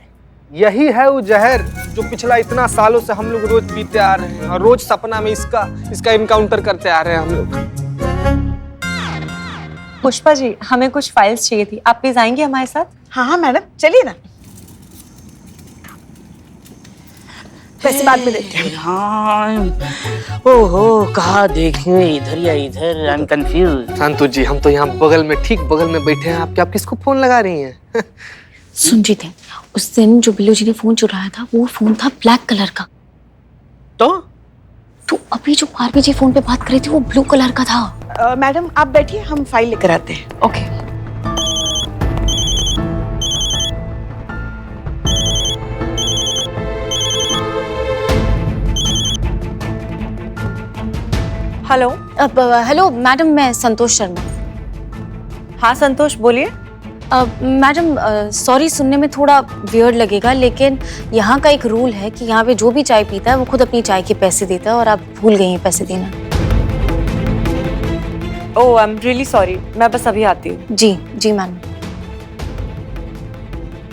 Speaker 7: यही है वो जहर जो पिछला इतना सालों से हम लोग रोज पीते आ रहे हैं और रोज सपना में इसका इनकाउंटर करते आ रहे हैं हम लोग।
Speaker 10: पुष्पा जी हमें कुछ फाइल्स चाहिए थी, आप प्लीज आएंगे हमारे साथ?
Speaker 8: हाँ हाँ मैडम चलिए ना, पैसे बाद में देते हैं।
Speaker 4: हाँ, ओहो कहाँ देखें, इधर या इधर, आई एम कंफ्यूज।
Speaker 7: संतु जी हम तो यहाँ बगल में, ठीक बगल में बैठे हैं आपके, आप किसको फोन लगा रही हैं?
Speaker 3: सुनजीत, उस दिन जो बिल्लू जी ने फोन चुराया था वो फोन था ब्लैक कलर का। तो अभी जो पारवी जी फोन पे बात कर रही थी वो ब्लू कलर का था।
Speaker 8: मैडम आप बैठिए, हम फाइल लेकर आते हैं।
Speaker 3: ओके।
Speaker 10: हेलो।
Speaker 3: हेलो मैडम, मैं संतोष शर्मा।
Speaker 10: हाँ संतोष बोलिए।
Speaker 3: मैडम सॉरी, सुनने में थोड़ा वियर्ड लगेगा लेकिन यहाँ का एक रूल है कि यहाँ पे जो भी चाय पीता है वो खुद अपनी चाय के पैसे देता है और आप भूल गई हैं पैसे देना।
Speaker 10: ओह आई एम रियली सॉरी, मैं बस अभी आती हूँ।
Speaker 3: जी जी मैम।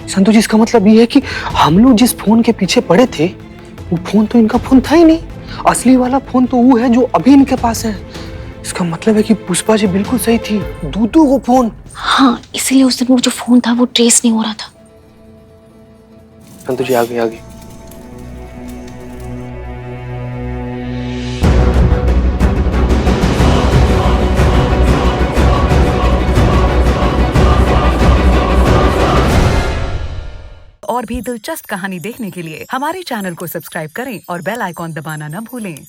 Speaker 7: संतोष जी इसका मतलब ये है कि हम लोग जिस फोन के पीछे पड़े थे वो फोन तो इनका फोन था ही नहीं, असली वाला फोन तो वो है जो अभी इनके पास है। इसका मतलब है कि पुष्पा जी बिल्कुल सही थी, दूधू को फोन।
Speaker 3: हाँ इसीलिए उस दिन वो जो फोन था वो ट्रेस नहीं हो रहा था।
Speaker 7: संतोष जी आगे।
Speaker 16: और भी दिलचस्प कहानी देखने के लिए हमारे चैनल को सब्सक्राइब करें और बेल आइकॉन दबाना न भूलें।